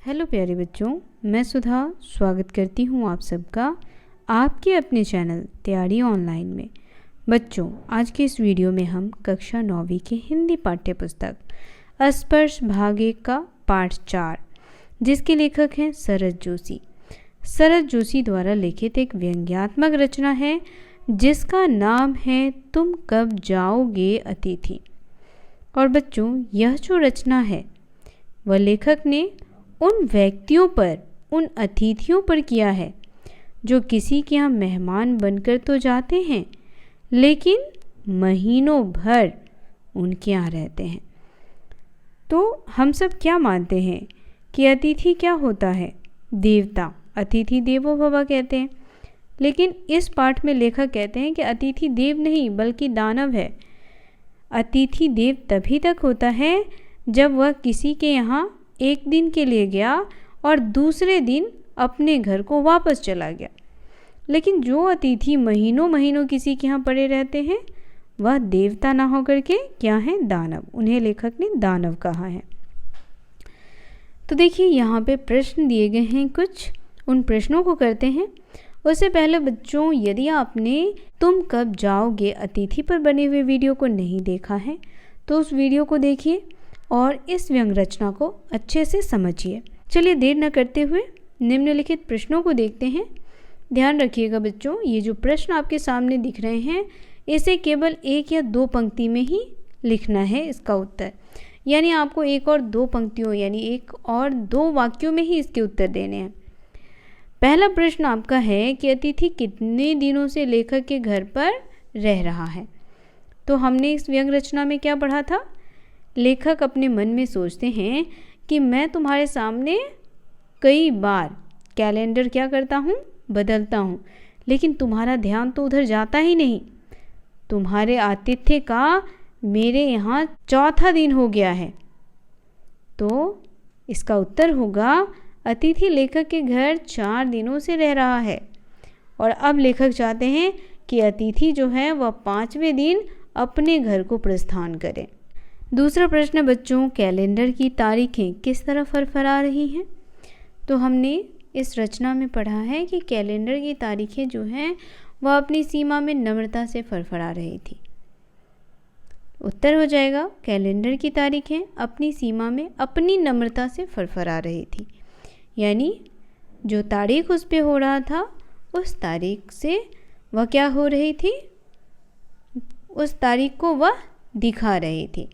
Hello प्यारे बच्चों, मैं सुधा स्वागत करती हूँ आप सबका आपके अपने चैनल तैयारी ऑनलाइन में। बच्चों, आज के इस वीडियो में हम कक्षा 9वीं के हिंदी पाठ्य पुस्तक स्पर्श भाग 1 का पाठ 4, जिसके लेखक हैं शरद जोशी। शरद जोशी द्वारा लिखित एक व्यंग्यात्मक रचना है जिसका नाम है तुम कब जाओगे अतिथि। और बच्चों, यह जो रचना है वह लेखक ने उन व्यक्तियों पर, उन अतिथियों पर किया है जो किसी के यहाँ मेहमान बनकर तो जाते हैं लेकिन महीनों भर उनके यहाँ रहते हैं। तो हम सब क्या मानते हैं कि अतिथि क्या होता है? देवता। अतिथि देवो भव कहते हैं। लेकिन इस पाठ में लेखक कहते हैं कि अतिथि देव नहीं बल्कि दानव है। अतिथि देव तभी तक होता है जब वह किसी के यहाँ एक दिन के लिए गया और दूसरे दिन अपने घर को वापस चला गया। लेकिन जो अतिथि महीनों महीनों किसी के यहाँ पड़े रहते हैं वह देवता ना होकर के क्या है? दानव। उन्हें लेखक ने दानव कहा है। तो देखिए, यहाँ पे प्रश्न दिए गए हैं कुछ, उन प्रश्नों को करते हैं। उससे पहले बच्चों, यदि आपने तुम कब जाओगे अतिथि पर बने हुए वीडियो को नहीं देखा है तो उस वीडियो को देखिए और इस व्यंग रचना को अच्छे से समझिए। चलिए देर न करते हुए निम्नलिखित प्रश्नों को देखते हैं। ध्यान रखिएगा बच्चों, ये जो प्रश्न आपके सामने दिख रहे हैं इसे केवल एक या दो पंक्ति में ही लिखना है इसका उत्तर, यानी आपको एक और दो पंक्तियों यानी एक और दो वाक्यों में ही इसके उत्तर देने हैं। पहला प्रश्न आपका है कि अतिथि कितने दिनों से लेखक के घर पर रह रहा है। तो हमने इस व्यंग रचना में क्या पढ़ा था? लेखक अपने मन में सोचते हैं कि मैं तुम्हारे सामने कई बार कैलेंडर क्या करता हूँ? बदलता हूँ, लेकिन तुम्हारा ध्यान तो उधर जाता ही नहीं। तुम्हारे आतिथ्य का मेरे यहाँ चौथा दिन हो गया है। तो इसका उत्तर होगा अतिथि लेखक के घर 4 दिनों से रह रहा है और अब लेखक चाहते हैं कि अतिथि जो है वह 5वें दिन अपने घर को प्रस्थान करे। दूसरा प्रश्न बच्चों, कैलेंडर की तारीखें किस तरह फरफरा रही हैं? तो हमने इस रचना में पढ़ा है कि कैलेंडर की तारीखें जो हैं वह अपनी सीमा में नम्रता से फरफरा रही थी। उत्तर हो जाएगा कैलेंडर की तारीखें अपनी सीमा में अपनी नम्रता से फरफरा रही थी, यानी जो तारीख उस पे हो रहा था उस तारीख से वह क्या हो रही थी? उस तारीख को वह दिखा रही थी।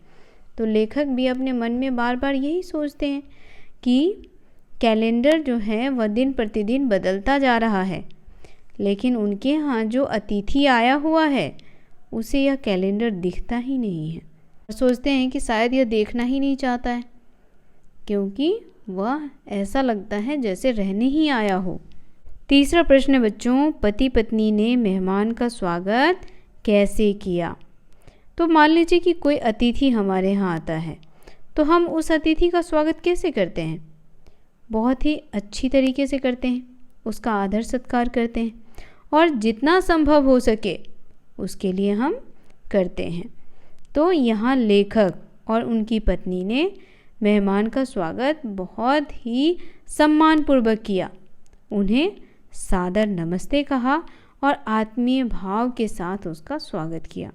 तो लेखक भी अपने मन में बार बार यही सोचते हैं कि कैलेंडर जो है वह दिन प्रतिदिन बदलता जा रहा है, लेकिन उनके यहाँ जो अतिथि आया हुआ है उसे यह कैलेंडर दिखता ही नहीं है। सोचते हैं कि शायद यह देखना ही नहीं चाहता है, क्योंकि वह ऐसा लगता है जैसे रहने ही आया हो। तीसरा प्रश्न बच्चों, पति पत्नी ने मेहमान का स्वागत कैसे किया? तो मान लीजिए कि कोई अतिथि हमारे यहाँ आता है, तो हम उस अतिथि का स्वागत कैसे करते हैं? बहुत ही अच्छी तरीके से करते हैं, उसका आदर सत्कार करते हैं और जितना संभव हो सके उसके लिए हम करते हैं। तो यहाँ लेखक और उनकी पत्नी ने मेहमान का स्वागत बहुत ही सम्मानपूर्वक किया। उन्हें सादर नमस्ते कहा और आत्मीय भाव के साथ उसका स्वागत किया।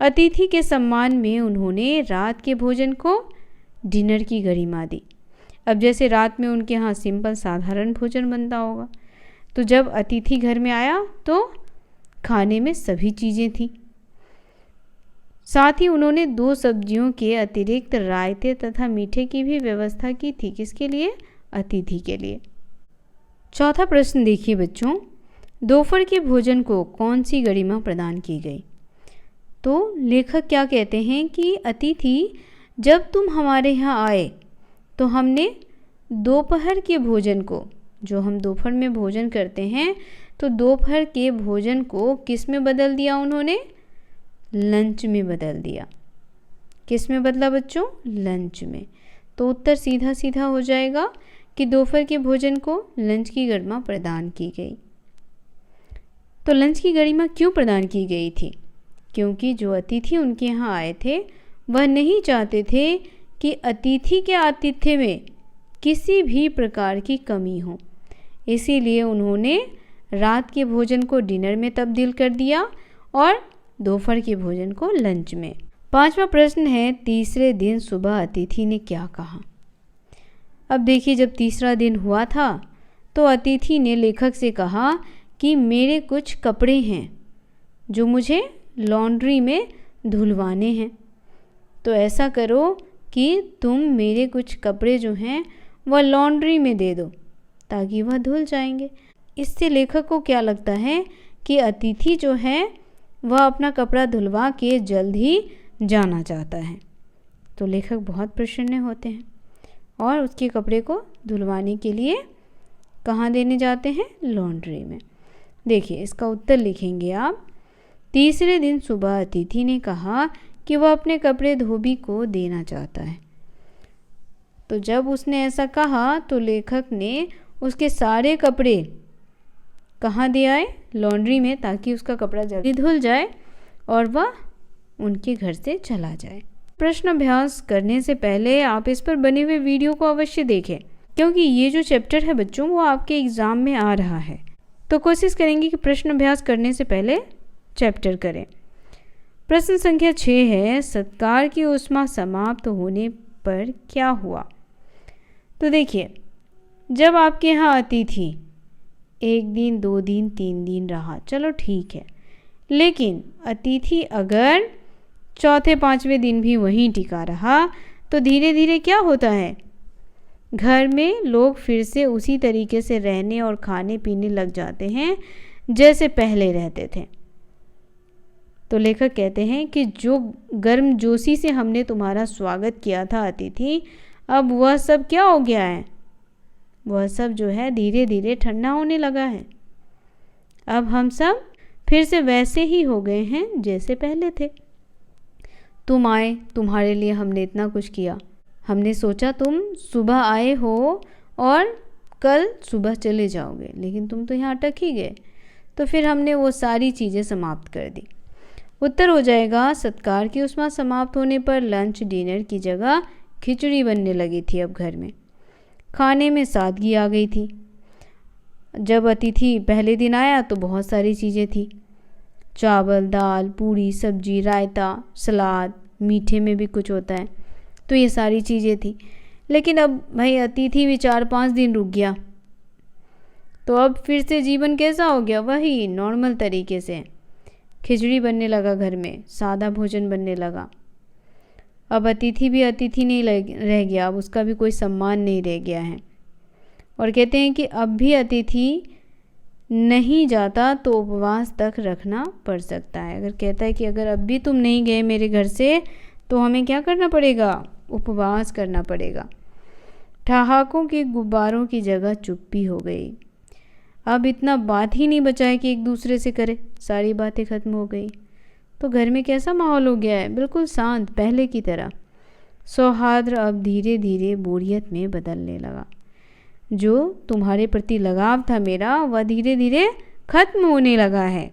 अतिथि के सम्मान में उन्होंने रात के भोजन को डिनर की गरिमा दी। अब जैसे रात में उनके यहाँ सिंपल साधारण भोजन बनता होगा, तो जब अतिथि घर में आया तो खाने में सभी चीज़ें थीं। साथ ही उन्होंने 2 सब्जियों के अतिरिक्त रायते तथा मीठे की भी व्यवस्था की थी। किसके लिए? अतिथि के लिए। चौथा प्रश्न देखिए बच्चों, दोपहर के भोजन को कौन सी गरिमा प्रदान की गई? तो लेखक क्या कहते हैं कि अतिथि जब तुम हमारे यहाँ आए तो हमने दोपहर के भोजन को, जो हम दोपहर में भोजन करते हैं, तो दोपहर के भोजन को किस में बदल दिया? उन्होंने लंच में बदल दिया। किस में बदला बच्चों? लंच में। तो उत्तर सीधा सीधा हो जाएगा कि दोपहर के भोजन को लंच की गरिमा प्रदान की गई। तो लंच की गरिमा क्यों प्रदान की गई थी? क्योंकि जो अतिथि उनके यहाँ आए थे वह नहीं चाहते थे कि अतिथि के आतिथ्य में किसी भी प्रकार की कमी हो। इसीलिए उन्होंने रात के भोजन को डिनर में तब्दील कर दिया और दोपहर के भोजन को लंच में। 5वां प्रश्न है, तीसरे दिन सुबह अतिथि ने क्या कहा। अब देखिए, जब तीसरा दिन हुआ था तो अतिथि ने लेखक से कहा कि मेरे कुछ कपड़े हैं जो मुझे लॉन्ड्री में धुलवाने हैं, तो ऐसा करो कि तुम मेरे कुछ कपड़े जो हैं वह लॉन्ड्री में दे दो ताकि वह धुल जाएंगे। इससे लेखक को क्या लगता है कि अतिथि जो है वह अपना कपड़ा धुलवा के जल्द ही जाना चाहता है। तो लेखक बहुत प्रसन्न होते हैं और उसके कपड़े को धुलवाने के लिए कहाँ देने जाते हैं, लॉन्ड्री में। देखिए, इसका उत्तर लिखेंगे आप। तीसरे दिन सुबह अतिथि ने कहा कि वह अपने कपड़े धोबी को देना चाहता है। तो जब उसने ऐसा कहा तो लेखक ने उसके सारे कपड़े कहाँ दे आए, लॉन्ड्री में, ताकि उसका कपड़ा जल्दी धुल जाए और वह उनके घर से चला जाए। प्रश्न अभ्यास करने से पहले आप इस पर बने हुए वीडियो को अवश्य देखें, क्योंकि ये जो चैप्टर है बच्चों वो आपके एग्ज़ाम में आ रहा है। तो कोशिश करेंगे कि प्रश्न अभ्यास करने से पहले चैप्टर करें। प्रश्न संख्या 6 है, सत्कार की ऊष्मा समाप्त होने पर क्या हुआ। तो देखिए, जब आपके यहाँ अतिथि 1 दिन 2 दिन 3 दिन रहा, चलो ठीक है, लेकिन अतिथि अगर चौथे 5वें दिन भी वहीं टिका रहा तो धीरे धीरे क्या होता है, घर में लोग फिर से उसी तरीके से रहने और खाने पीने लग जाते हैं जैसे पहले रहते थे। तो लेखक कहते हैं कि जो गर्मजोशी से हमने तुम्हारा स्वागत किया था अतिथि, अब वह सब क्या हो गया है, वह सब जो है धीरे धीरे ठंडा होने लगा है। अब हम सब फिर से वैसे ही हो गए हैं जैसे पहले थे। तुम आए, तुम्हारे लिए हमने इतना कुछ किया, हमने सोचा तुम सुबह आए हो और कल सुबह चले जाओगे, लेकिन तुम तो यहाँ अटक ही गए, तो फिर हमने वो सारी चीज़ें समाप्त कर दी। उत्तर हो जाएगा, सत्कार की ऊष्मा समाप्त होने पर लंच डिनर की जगह खिचड़ी बनने लगी थी। अब घर में खाने में सादगी आ गई थी। जब अतिथि पहले दिन आया तो बहुत सारी चीज़ें थी, चावल, दाल, पूरी, सब्जी, रायता, सलाद, मीठे में भी कुछ होता है, तो ये सारी चीज़ें थी। लेकिन अब भाई अतिथि भी 4-5 दिन रुक गया, तो अब फिर से जीवन कैसा हो गया, वही नॉर्मल तरीके से खिचड़ी बनने लगा, घर में सादा भोजन बनने लगा। अब अतिथि भी अतिथि नहीं रह गया, अब उसका भी कोई सम्मान नहीं रह गया है। और कहते हैं कि अब भी अतिथि नहीं जाता तो उपवास तक रखना पड़ सकता है। अगर कहता है कि अगर अब भी तुम नहीं गए मेरे घर से तो हमें क्या करना पड़ेगा, उपवास करना पड़ेगा। ठहाकों के गुब्बारों की जगह चुप्पी हो गई। अब इतना बात ही नहीं बचा है कि एक दूसरे से करे, सारी बातें खत्म हो गई। तो घर में कैसा माहौल हो गया है, बिल्कुल शांत, पहले की तरह। सौहार्द अब धीरे धीरे बोरियत में बदलने लगा। जो तुम्हारे प्रति लगाव था मेरा, वह धीरे धीरे खत्म होने लगा है।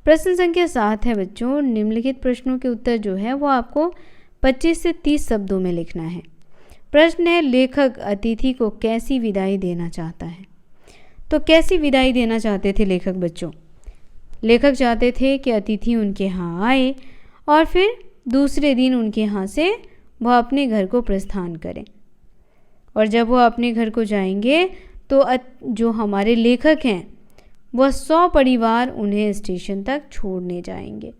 प्रश्न संख्या 7 है बच्चों, निम्नलिखित प्रश्नों के उत्तर जो है वो आपको 25 से 30 शब्दों में लिखना है। प्रश्न है, लेखक अतिथि को कैसी विदाई देना चाहता है। तो कैसी विदाई देना चाहते थे लेखक बच्चों? लेखक चाहते थे कि अतिथि उनके यहाँ आए और फिर दूसरे दिन उनके यहाँ से वह अपने घर को प्रस्थान करें। और जब वह अपने घर को जाएंगे तो जो हमारे लेखक हैं वह 100 परिवार उन्हें स्टेशन तक छोड़ने जाएंगे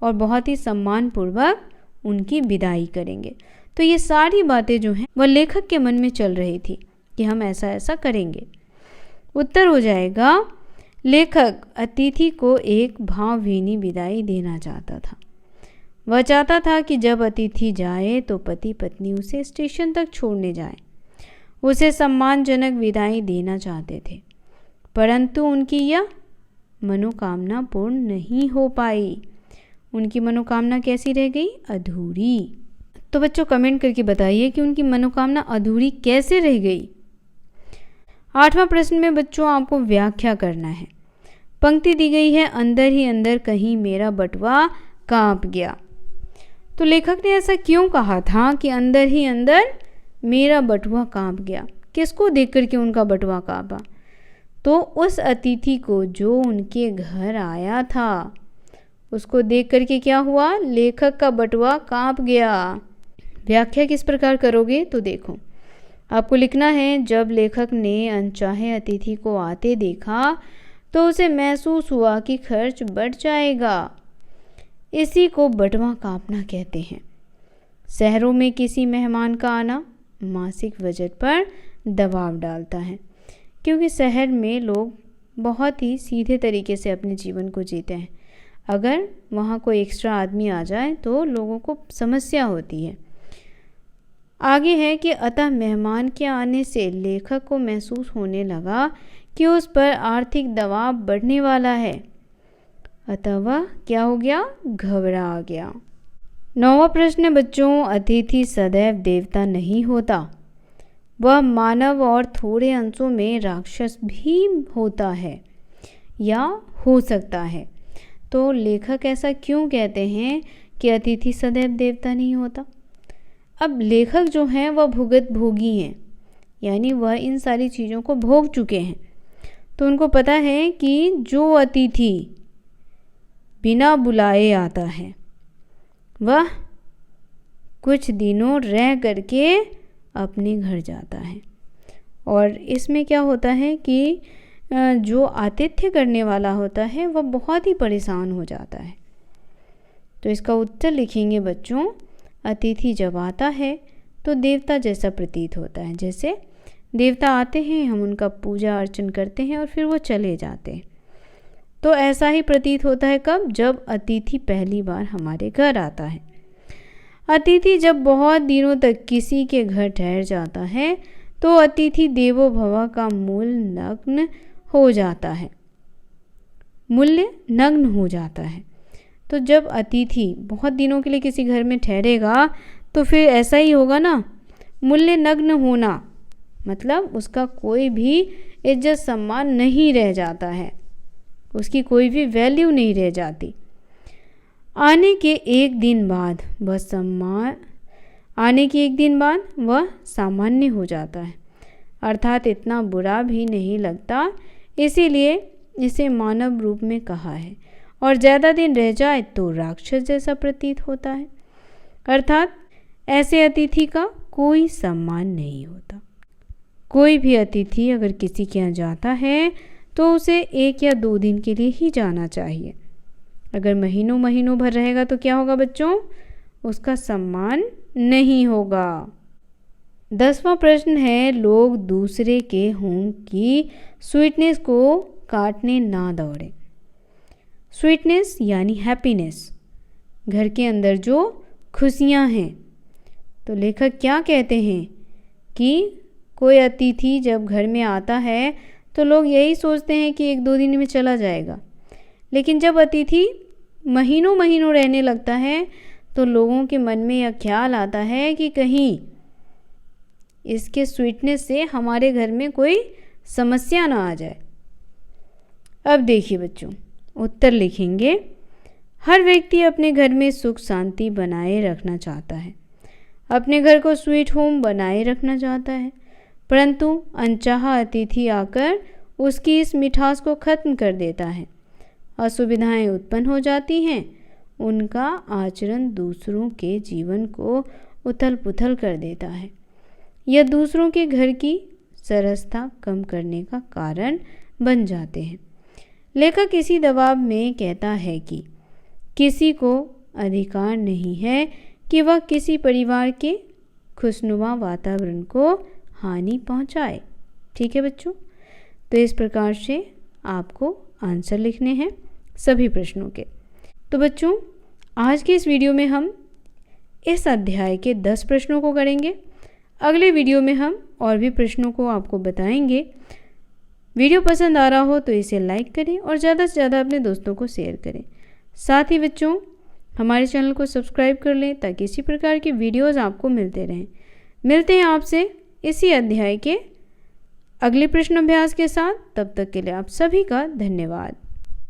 और बहुत ही सम्मानपूर्वक उनकी विदाई करेंगे। तो ये सारी बातें जो हैं वह लेखक के मन में चल रही थी कि हम ऐसा ऐसा करेंगे। उत्तर हो जाएगा, लेखक अतिथि को एक भावभीनी विदाई देना चाहता था। वह चाहता था कि जब अतिथि जाए तो पति पत्नी उसे स्टेशन तक छोड़ने जाए, उसे सम्मानजनक विदाई देना चाहते थे, परंतु उनकी यह मनोकामना पूर्ण नहीं हो पाई। उनकी मनोकामना कैसी रह गई? अधूरी। तो बच्चों कमेंट करके बताइए कि उनकी मनोकामना अधूरी कैसे रह गई। 8वां प्रश्न में बच्चों आपको व्याख्या करना है। पंक्ति दी गई है, अंदर ही अंदर कहीं मेरा बटुआ कांप गया। तो लेखक ने ऐसा क्यों कहा था कि अंदर ही अंदर मेरा बटुआ कांप गया। किसको देख कर के उनका बटुआ कांपा? तो उस अतिथि को जो उनके घर आया था, उसको देख कर के क्या हुआ? लेखक का बटुआ कांप गया। व्याख्या किस प्रकार करोगे? तो देखो, आपको लिखना है, जब लेखक ने अनचाहे अतिथि को आते देखा तो उसे महसूस हुआ कि खर्च बढ़ जाएगा। इसी को बटुआ कांपना कहते हैं। शहरों में किसी मेहमान का आना मासिक बजट पर दबाव डालता है, क्योंकि शहर में लोग बहुत ही सीधे तरीके से अपने जीवन को जीते हैं। अगर वहाँ कोई एक्स्ट्रा आदमी आ जाए तो लोगों को समस्या होती है। आगे है कि अतः मेहमान के आने से लेखक को महसूस होने लगा कि उस पर आर्थिक दबाव बढ़ने वाला है। अतः वह क्या हो गया? घबरा गया। 9वां प्रश्न है बच्चों, अतिथि सदैव देवता नहीं होता, वह मानव और थोड़े अंशों में राक्षस भी होता है या हो सकता है। तो लेखक ऐसा क्यों कहते हैं कि अतिथि सदैव देवता नहीं होता? अब लेखक जो हैं वह भुगत भोगी हैं, यानी वह इन सारी चीज़ों को भोग चुके हैं। तो उनको पता है कि जो अतिथि बिना बुलाए आता है वह कुछ दिनों रह करके अपने घर जाता है। और इसमें क्या होता है कि जो आतिथ्य करने वाला होता है वह बहुत ही परेशान हो जाता है। तो इसका उत्तर लिखेंगे बच्चों, अतिथि जब आता है तो देवता जैसा प्रतीत होता है। जैसे देवता आते हैं, हम उनका पूजा अर्चन करते हैं और फिर वो चले जाते हैं। तो ऐसा ही प्रतीत होता है कब? जब अतिथि पहली बार हमारे घर आता है। अतिथि जब बहुत दिनों तक किसी के घर ठहर जाता है तो अतिथि देवो भव का मूल्य नग्न हो जाता है। तो जब अतिथि बहुत दिनों के लिए किसी घर में ठहरेगा तो फिर ऐसा ही होगा ना, मूल्य नग्न होना मतलब उसका कोई भी इज्जत सम्मान नहीं रह जाता है, उसकी कोई भी वैल्यू नहीं रह जाती। आने के एक दिन बाद वह सामान्य हो जाता है, अर्थात इतना बुरा भी नहीं लगता। इसीलिए इसे मानव रूप में कहा है। और ज़्यादा दिन रह जाए तो राक्षस जैसा प्रतीत होता है, अर्थात ऐसे अतिथि का कोई सम्मान नहीं होता। कोई भी अतिथि अगर किसी के यहाँ जाता है तो उसे 1 या 2 दिन के लिए ही जाना चाहिए। अगर महीनों भर रहेगा तो क्या होगा बच्चों? उसका सम्मान नहीं होगा। 10वां प्रश्न है, लोग दूसरे के होम की स्वीटनेस को काटने ना दौड़े। स्वीटनेस यानी हैप्पीनेस, घर के अंदर जो खुशियां हैं। तो लेखक क्या कहते हैं कि कोई अतिथि जब घर में आता है तो लोग यही सोचते हैं कि 1-2 दिन में चला जाएगा, लेकिन जब अतिथि महीनों रहने लगता है तो लोगों के मन में यह ख्याल आता है कि कहीं इसके स्वीटनेस से हमारे घर में कोई समस्या ना आ जाए। अब देखिए बच्चों, उत्तर लिखेंगे। हर व्यक्ति अपने घर में सुख शांति बनाए रखना चाहता है, अपने घर को स्वीट होम बनाए रखना चाहता है, परंतु अनचाहा अतिथि आकर उसकी इस मिठास को खत्म कर देता है। असुविधाएं उत्पन्न हो जाती हैं, उनका आचरण दूसरों के जीवन को उथल पुथल कर देता है। यह दूसरों के घर की सरसता कम करने का कारण बन जाते हैं। लेखक इसी दबाव में कहता है कि किसी को अधिकार नहीं है कि वह किसी परिवार के खुशनुमा वातावरण को हानि पहुंचाए। ठीक है बच्चों, तो इस प्रकार से आपको आंसर लिखने हैं सभी प्रश्नों के। तो बच्चों, आज के इस वीडियो में हम इस अध्याय के 10 प्रश्नों को करेंगे। अगले वीडियो में हम और भी प्रश्नों को आपको बताएंगे। वीडियो पसंद आ रहा हो तो इसे लाइक करें और ज़्यादा से ज़्यादा अपने दोस्तों को शेयर करें। साथ ही बच्चों, हमारे चैनल को सब्सक्राइब कर लें ताकि इसी प्रकार की वीडियोस आपको मिलते रहें। मिलते हैं आपसे इसी अध्याय के अगले प्रश्न अभ्यास के साथ। तब तक के लिए आप सभी का धन्यवाद।